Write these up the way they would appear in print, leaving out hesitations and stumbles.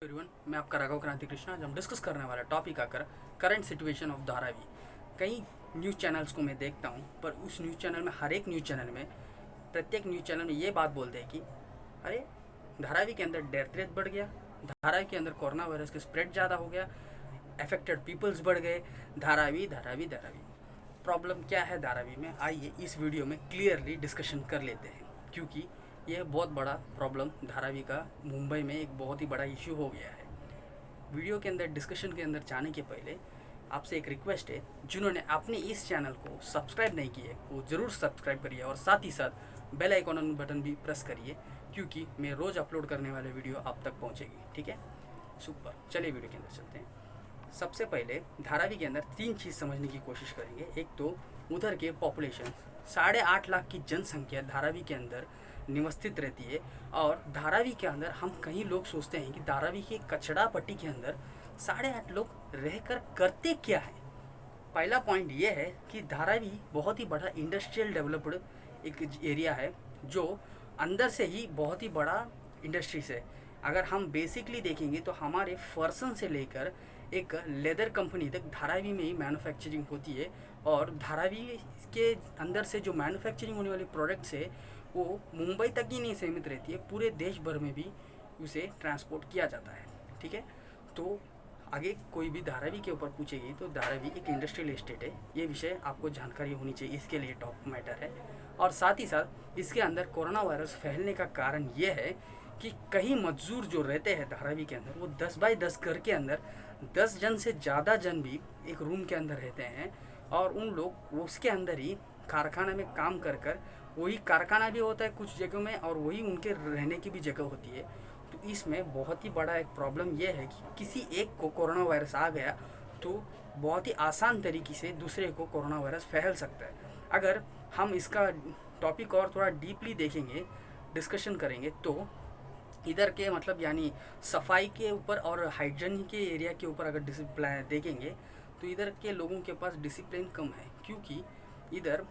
Everyone, मैं आपका राघव क्रांति कृष्णा। आज हम डिस्कस करने वाला टॉपिक आकर करंट सिचुएशन ऑफ धारावी। कई न्यूज़ चैनल्स को मैं देखता हूँ, पर उस न्यूज़ चैनल में हर एक न्यूज़ चैनल में प्रत्येक न्यूज़ चैनल में ये बात बोलते हैं कि अरे धारावी के अंदर डेथ रेट बढ़ गया, धारावी के अंदर कोरोना वायरस के स्प्रेड ज़्यादा हो गया, अफेक्टेड पीपल्स बढ़ गए। धारावी धारावी धारावी प्रॉब्लम क्या है धारावी में, आइए इस वीडियो में क्लियरली डिस्कशन कर लेते हैं, क्योंकि यह बहुत बड़ा प्रॉब्लम धारावी का मुंबई में एक बहुत ही बड़ा इश्यू हो गया है। वीडियो के अंदर डिस्कशन के अंदर जाने के पहले आपसे एक रिक्वेस्ट है, जिन्होंने अपने इस चैनल को सब्सक्राइब नहीं किए वो ज़रूर सब्सक्राइब करिए और साथ ही साथ बेल आइकॉन बटन भी प्रेस करिए, क्योंकि मैं रोज़ अपलोड करने वाले वीडियो आप तक पहुंचेगी। ठीक है, सुपर। चलिए वीडियो के अंदर चलते हैं। सबसे पहले धारावी के अंदर तीन चीज़ समझने की कोशिश करेंगे। एक तो उधर के पॉपुलेशन 8.5 लाख की जनसंख्या धारावी के अंदर निवस्थित रहती है, और धारावी के अंदर हम कई लोग सोचते हैं कि धारावी की कचड़ा पट्टी के अंदर 8.5 लोग रहकर करते क्या है। पहला पॉइंट ये है कि धारावी बहुत ही बड़ा इंडस्ट्रियल डेवलप्ड एक एरिया है, जो अंदर से ही बहुत ही बड़ा इंडस्ट्रीज है। अगर हम बेसिकली देखेंगे तो हमारे फरसन से लेकर एक लेदर कंपनी तक धारावी में ही मैन्युफैक्चरिंग होती है, और धारावी के अंदर से जो मैन्युफैक्चरिंग होने वाले प्रोडक्ट्स है वो मुंबई तक ही नहीं सीमित रहती है, पूरे देश भर में भी उसे ट्रांसपोर्ट किया जाता है। ठीक है, तो आगे कोई भी धारावी के ऊपर पूछेगी तो धारावी एक इंडस्ट्रियल एस्टेट है, ये विषय आपको जानकारी होनी चाहिए, इसके लिए टॉप मैटर है। और साथ ही साथ इसके अंदर कोरोना वायरस फैलने का कारण ये है कि कई मजदूर जो रहते हैं धारावी के अंदर, वो 10 बाई 10 घर के अंदर 10 जन से ज़्यादा जन भी एक रूम के अंदर रहते हैं, और उन लोग उसके अंदर ही कारखाना में काम कर कर, वही कारखाना भी होता है कुछ जगहों में और वही उनके रहने की भी जगह होती है। तो इसमें बहुत ही बड़ा एक प्रॉब्लम यह है कि किसी एक को कोरोना वायरस आ गया तो बहुत ही आसान तरीके से दूसरे को कोरोना वायरस फैल सकता है। अगर हम इसका टॉपिक और थोड़ा डीपली देखेंगे, डिस्कशन करेंगे, तो इधर के मतलब यानी सफाई के ऊपर और हाइजीन के एरिया के ऊपर अगर डिसिप्लिन देखेंगे तो इधर के लोगों के पास डिसिप्लिन कम है, क्योंकि इधर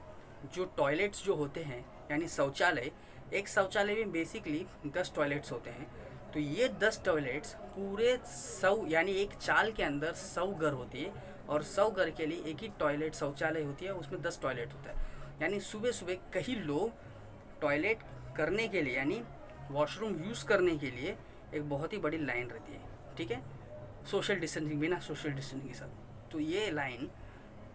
जो टॉयलेट्स जो होते हैं यानी शौचालय, एक शौचालय में बेसिकली 10 टॉयलेट्स होते हैं। तो ये 10 टॉयलेट्स पूरे 100 यानी एक चाल के अंदर 100 घर होती है, और 100 घर के लिए एक ही टॉयलेट शौचालय होती है, उसमें 10 टॉयलेट होता है। यानी सुबह सुबह कई लोग टॉयलेट करने के लिए यानी वॉशरूम यूज़ करने के लिए एक बहुत ही बड़ी लाइन रहती है। ठीक है, सोशल डिस्टेंसिंग, बिना सोशल डिस्टेंसिंग के साथ। तो ये लाइन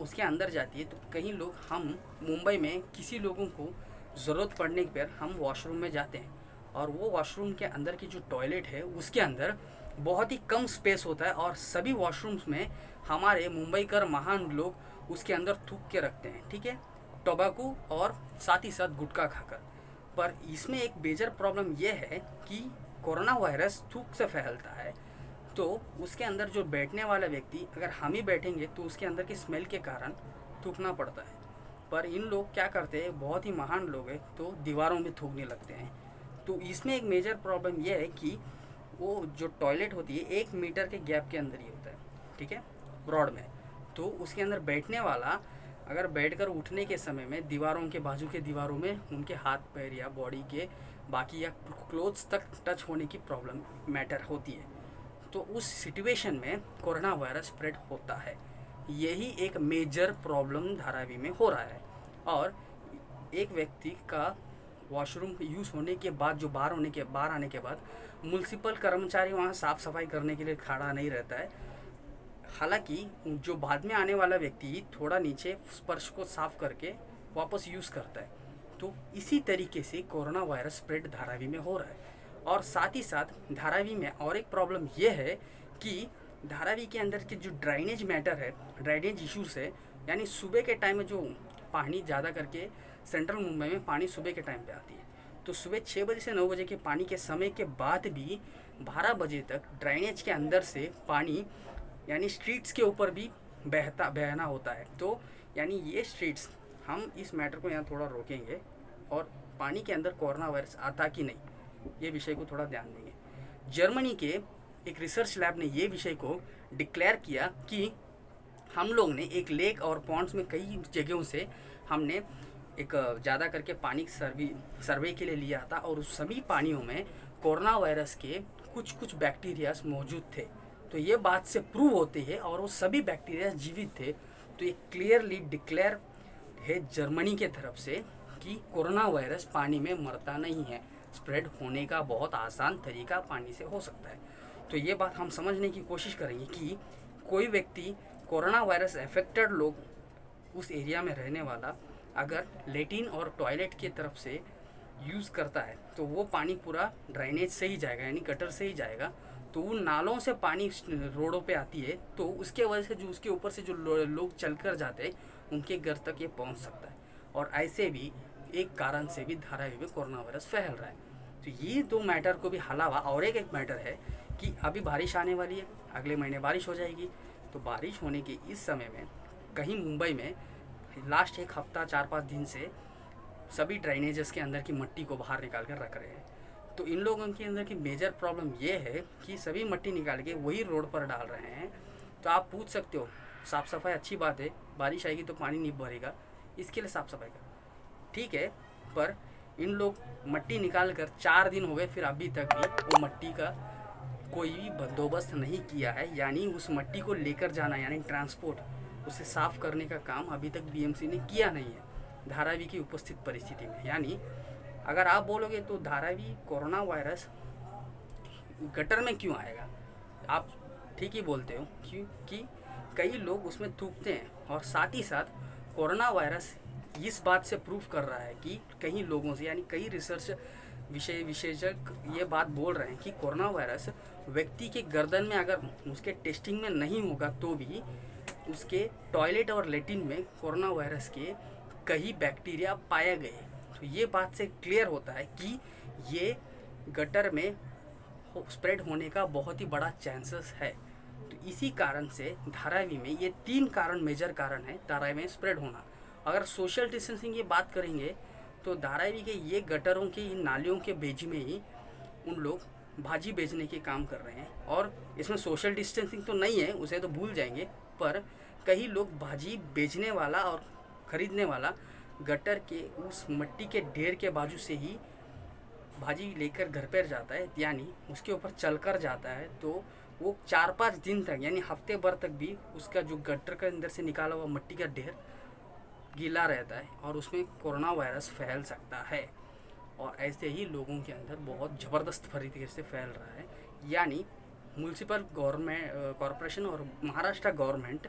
उसके अंदर जाती है, तो कहीं लोग, हम मुंबई में किसी लोगों को ज़रूरत पड़ने पर हम वॉशरूम में जाते हैं, और वो वॉशरूम के अंदर की जो टॉयलेट है उसके अंदर बहुत ही कम स्पेस होता है, और सभी वॉशरूम्स में हमारे मुंबई कर महान लोग उसके अंदर थूक के रखते हैं। ठीक है, टोबैको और साथ ही साथ गुटखा खाकर। पर इसमें एक मेजर प्रॉब्लम यह है कि कोरोना वायरस थूक से फैलता है, तो उसके अंदर जो बैठने वाला व्यक्ति, अगर हम ही बैठेंगे तो उसके अंदर की स्मेल के कारण थूकना पड़ता है। पर इन लोग क्या करते हैं, बहुत ही महान लोग हैं, तो दीवारों में थूकने लगते हैं। तो इसमें एक मेजर प्रॉब्लम यह है कि वो जो टॉयलेट होती है 1 मीटर के गैप के अंदर ही होता है। ठीक है, ब्रॉड में। तो उसके अंदर बैठने वाला अगर बैठकर उठने के समय में दीवारों के बाजू के दीवारों में उनके हाथ पैर या बॉडी के बाकी या क्लोथ्स तक टच होने की प्रॉब्लम मैटर होती है, तो उस सिचुएशन में कोरोना वायरस स्प्रेड होता है। यही एक मेजर प्रॉब्लम धारावी में हो रहा है। और एक व्यक्ति का वॉशरूम यूज़ होने के बाद, जो बाहर आने के बाद म्युनिसिपल कर्मचारी वहाँ साफ़ सफाई करने के लिए खड़ा नहीं रहता है। हालांकि जो बाद में आने वाला व्यक्ति थोड़ा नीचे स्पर्श को साफ करके वापस यूज़ करता है। तो इसी तरीके से कोरोना वायरस स्प्रेड धारावी में हो रहा है। और साथ ही साथ धारावी में और एक प्रॉब्लम यह है कि धारावी के अंदर के जो ड्राइनेज मैटर है, ड्राइनेज इश्यूज़ है, यानी सुबह के टाइम में जो पानी ज़्यादा करके सेंट्रल मुंबई में पानी सुबह के टाइम पे आती है, तो सुबह 6 बजे से 9 बजे के पानी के समय के बाद भी 12 बजे तक ड्राइनेज के अंदर से पानी यानी स्ट्रीट्स के ऊपर भी बहना होता है। तो यानी ये स्ट्रीट्स, हम इस मैटर को यहाँ थोड़ा रोकेंगे, और पानी के अंदर कोरोना वायरस आता कि नहीं, ये विषय को थोड़ा ध्यान देंगे। जर्मनी के एक रिसर्च लैब ने ये विषय को डिक्लेयर किया कि हम लोग ने एक लेक और पॉन्ड्स में कई जगहों से हमने एक ज़्यादा करके पानी सर्वे के लिए लिया था, और उस सभी पानियों में कोरोना वायरस के कुछ कुछ बैक्टीरियाज मौजूद थे। तो ये बात से प्रूव होती है और वो सभी बैक्टीरिया जीवित थे। तो ये क्लियरली डिक्लेयर है जर्मनी के तरफ से कि कोरोना वायरस पानी में मरता नहीं है, स्प्रेड होने का बहुत आसान तरीका पानी से हो सकता है। तो ये बात हम समझने की कोशिश करेंगे कि कोई व्यक्ति कोरोना वायरस अफेक्टेड लोग उस एरिया में रहने वाला अगर लेटिन और टॉयलेट की तरफ से यूज़ करता है तो वो पानी पूरा ड्राइनेज से ही जाएगा, यानी गटर से ही जाएगा। तो उन नालों से पानी रोडों पे आती है, तो उसके वजह से जो उसके ऊपर से जो लोग चल कर जाते हैं उनके घर तक ये पहुंच सकता है। और ऐसे भी एक कारण से भी धारावी में कोरोना वायरस फैल रहा है। तो ये दो मैटर को भी अलावा और एक मैटर है कि अभी बारिश आने वाली है, अगले महीने बारिश हो जाएगी। तो बारिश होने के इस समय में कहीं मुंबई में लास्ट एक हफ्ता 4-5 दिन से सभी ड्राइनेजेस के अंदर की मिट्टी को बाहर निकाल कर रख रहे हैं। तो इन लोगों के अंदर की मेजर प्रॉब्लम ये है कि सभी मिट्टी निकाल के वही रोड पर डाल रहे हैं। तो आप पूछ सकते हो साफ़ सफाई अच्छी बात है, बारिश आएगी तो पानी नहीं भरेगा, इसके लिए साफ़ सफाई का ठीक है, पर इन लोग मिट्टी निकाल कर 4 दिन हो गए, फिर अभी तक भी वो मिट्टी का कोई भी बंदोबस्त नहीं किया है। यानी उस मिट्टी को लेकर जाना, यानी ट्रांसपोर्ट, उसे साफ़ करने का काम अभी तक बीएमसी ने किया नहीं है धारावी की उपस्थित परिस्थिति में। यानी अगर आप बोलोगे तो धारावी कोरोना वायरस गटर में क्यों आएगा, आप ठीक ही बोलते हो, क्योंकि कई लोग उसमें थूकते हैं। और साथ ही साथ कोरोना वायरस इस बात से प्रूव कर रहा है कि कई लोगों से, यानी कई रिसर्च विशेषज्ञ ये बात बोल रहे हैं कि कोरोना वायरस व्यक्ति के गर्दन में अगर उसके टेस्टिंग में नहीं होगा तो भी उसके टॉयलेट और लेटिन में कोरोना वायरस के कई बैक्टीरिया पाए गए। तो ये बात से क्लियर होता है कि ये गटर में स्प्रेड होने का बहुत ही बड़ा चांसेस है। तो इसी कारण से धारावी में ये 3 कारण, मेजर कारण है धारावी में स्प्रेड होना। अगर सोशल डिस्टेंसिंग की बात करेंगे तो धारावी के ये गटरों के, इन नालियों के बीच में ही उन लोग भाजी बेचने के काम कर रहे हैं। और इसमें सोशल डिस्टेंसिंग तो नहीं है, उसे तो भूल जाएंगे, पर कई लोग भाजी बेचने वाला और ख़रीदने वाला गटर के उस मिट्टी के ढेर के बाजू से ही भाजी लेकर घर पर जाता है, यानी उसके ऊपर चलकर जाता है। तो वो 4-5 दिन तक, यानी हफ्ते भर तक भी उसका जो गटर के अंदर से निकाला हुआ मिट्टी का ढेर गीला रहता है और उसमें कोरोना वायरस फैल सकता है। और ऐसे ही लोगों के अंदर बहुत ज़बरदस्त तरीके से फैल रहा है। यानी म्यूनसिपल गवर्नमेंट कॉरपोरेशन और महाराष्ट्र गवर्नमेंट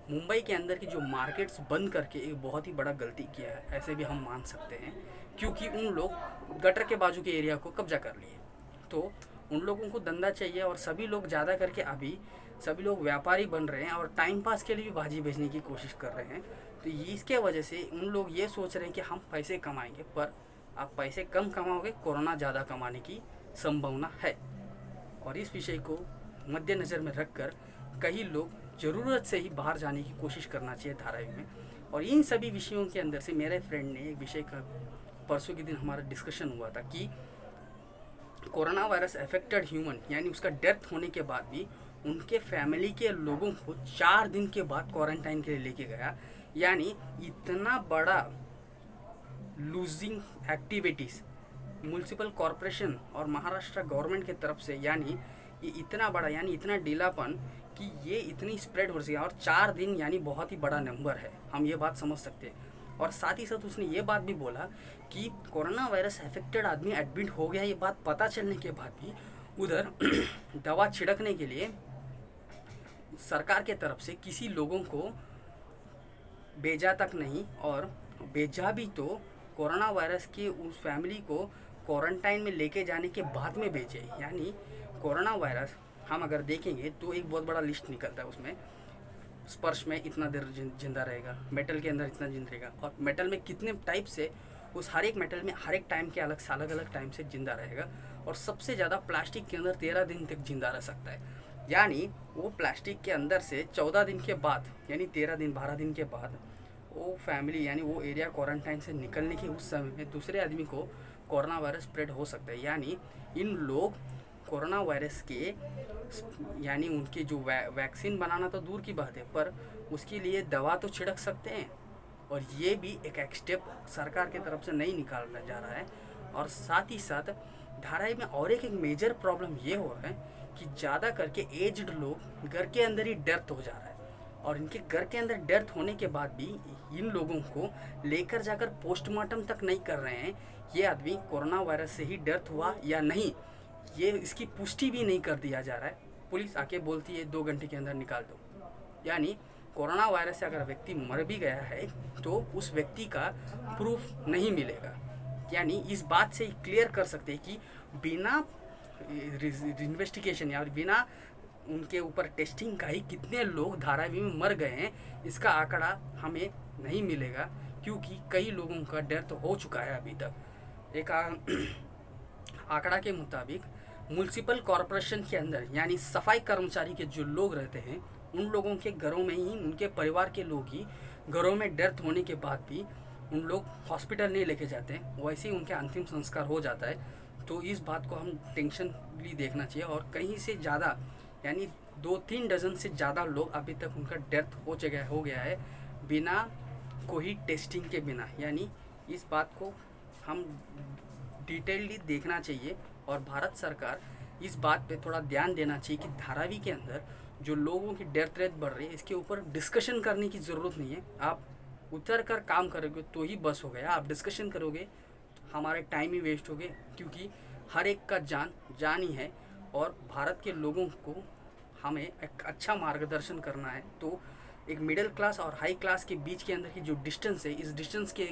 मुंबई के अंदर की जो मार्केट्स बंद करके एक बहुत ही बड़ा गलती किया है, ऐसे भी हम मान सकते हैं, क्योंकि उन लोग गटर के बाजू के एरिया को कब्जा कर लिए। तो उन लोगों को धंधा चाहिए और सभी लोग ज़्यादा करके अभी सभी लोग व्यापारी बन रहे हैं और टाइम पास के लिए भी भाजी बेचने की कोशिश कर रहे हैं। तो इसके वजह से उन लोग ये सोच रहे हैं कि हम पैसे कमाएंगे, पर आप पैसे कम कमाओगे, कोरोना ज़्यादा कमाने की संभावना है। और इस विषय को मद्देनज़र में रखकर कई लोग ज़रूरत से ही बाहर जाने की कोशिश करना चाहिए धारावी में। और इन सभी विषयों के अंदर से मेरे फ्रेंड ने एक विषय का परसों के दिन हमारा डिस्कशन हुआ था कि कोरोना वायरस अफेक्टेड ह्यूमन, यानी उसका डेथ होने के बाद भी उनके फैमिली के लोगों को 4 दिन के बाद क्वारंटाइन के लिए लेके गया। यानी इतना बड़ा लूजिंग एक्टिविटीज़ म्यूनसिपल कॉरपोरेशन और महाराष्ट्र गवर्नमेंट की तरफ से, यानी ये इतना बड़ा, यानी इतना ढीलापन कि ये इतनी स्प्रेड हो रही है। और 4 दिन यानी बहुत ही बड़ा नंबर है, हम ये बात समझ सकते हैं। और साथ ही साथ उसने ये बात भी बोला कि कोरोना वायरस अफेक्टेड आदमी एडमिट हो गया, ये बात पता चलने के बाद भी उधर दवा छिड़कने के लिए सरकार के तरफ से किसी लोगों को भेजा तक नहीं, और भेजा भी तो कोरोना वायरस की उस फैमिली को क्वारंटाइन में लेके जाने के बाद में भेजे। यानी कोरोना वायरस हम अगर देखेंगे तो एक बहुत बड़ा लिस्ट निकलता है, उसमें स्पर्श में इतना देर जिंदा रहेगा, मेटल के अंदर इतना जिंदा रहेगा, और मेटल में कितने टाइप से, उस हर एक मेटल में हर एक टाइम के अलग अलग टाइम से जिंदा रहेगा। और सबसे ज़्यादा प्लास्टिक के अंदर 13 दिन तक जिंदा रह सकता है। यानी वो प्लास्टिक के अंदर से 14 दिन के बाद, यानी 13 दिन 12 दिन के बाद वो फैमिली, यानी वो एरिया क्वारंटाइन से निकलने के उस समय में दूसरे आदमी को कोरोना वायरस स्प्रेड हो सकता है। यानी इन लोग कोरोना वायरस के, यानी उनके जो वैक्सीन बनाना तो दूर की बात है, पर उसके लिए दवा तो छिड़क सकते हैं। और ये भी एक स्टेप सरकार की तरफ से नहीं निकाला जा रहा है। और साथ ही साथ धारावी में और एक मेजर प्रॉब्लम ये हो रहा है कि ज़्यादा करके एज्ड लोग घर के अंदर ही डेथ हो जा रहा है, और इनके घर के अंदर डेथ होने के बाद भी इन लोगों को लेकर जाकर पोस्टमार्टम तक नहीं कर रहे हैं ये आदमी कोरोना वायरस से ही डेथ हुआ या नहीं, ये इसकी पुष्टि भी नहीं कर दिया जा रहा है। पुलिस आके बोलती है 2 घंटे के अंदर निकाल दो, यानी कोरोना वायरस से अगर व्यक्ति मर भी गया है तो उस व्यक्ति का प्रूफ नहीं मिलेगा। यानी इस बात से क्लियर कर सकते हैं कि बिना इन्वेस्टिगेशन या बिना उनके ऊपर टेस्टिंग का ही कितने लोग धारावी में मर गए हैं इसका आंकड़ा हमें नहीं मिलेगा, क्योंकि कई लोगों का डेथ हो चुका है अभी तक। एक आंकड़ा के मुताबिक म्युनिसिपल कॉरपोरेशन के अंदर यानी सफाई कर्मचारी के जो लोग रहते हैं उन लोगों के घरों में ही, उनके परिवार के लोग ही घरों में डेथ होने के बाद भी उन लोग हॉस्पिटल नहीं लेके जाते हैं, वैसे ही उनके अंतिम संस्कार हो जाता है। तो इस बात को हम टेंशनली देखना चाहिए, और कहीं से ज़्यादा यानी 2-3 डजन से ज़्यादा लोग अभी तक उनका डेथ हो गया है बिना कोई टेस्टिंग के बिना। यानी इस बात को हम डिटेलली देखना चाहिए, और भारत सरकार इस बात पे थोड़ा ध्यान देना चाहिए कि धारावी के अंदर जो लोगों की डेथ रेट बढ़ रही है इसके ऊपर डिस्कशन करने की ज़रूरत नहीं है। आप उतर कर काम करोगे तो ही बस हो गया, आप डिस्कशन करोगे हमारे टाइम ही वेस्ट हो गए, क्योंकि हर एक का जान ही है, और भारत के लोगों को हमें एक अच्छा मार्गदर्शन करना है। तो एक मिडिल क्लास और हाई क्लास के बीच के अंदर की जो डिस्टेंस है, इस डिस्टेंस के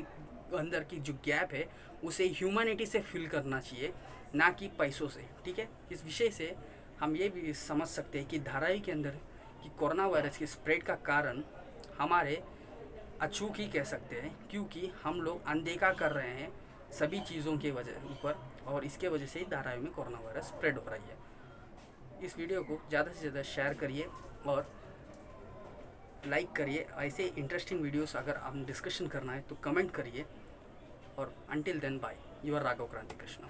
अंदर की जो गैप है उसे ह्यूमैनिटी से फिल करना चाहिए, ना कि पैसों से। ठीक है, इस विषय से हम ये भी समझ सकते हैं कि धारावी के अंदर कि कोरोना वायरस की स्प्रेड का कारण हमारे अचूक ही कह सकते हैं, क्योंकि हम लोग अनदेखा कर रहे हैं सभी चीज़ों के वजह ऊपर, और इसके वजह से ही धारावी में कोरोना वायरस स्प्रेड हो रही है। इस वीडियो को ज़्यादा से ज़्यादा शेयर करिए और लाइक करिए। ऐसे इंटरेस्टिंग वीडियोस अगर आप डिस्कशन करना है तो कमेंट करिए, और until then bye, your Raghav Kranti Krishna.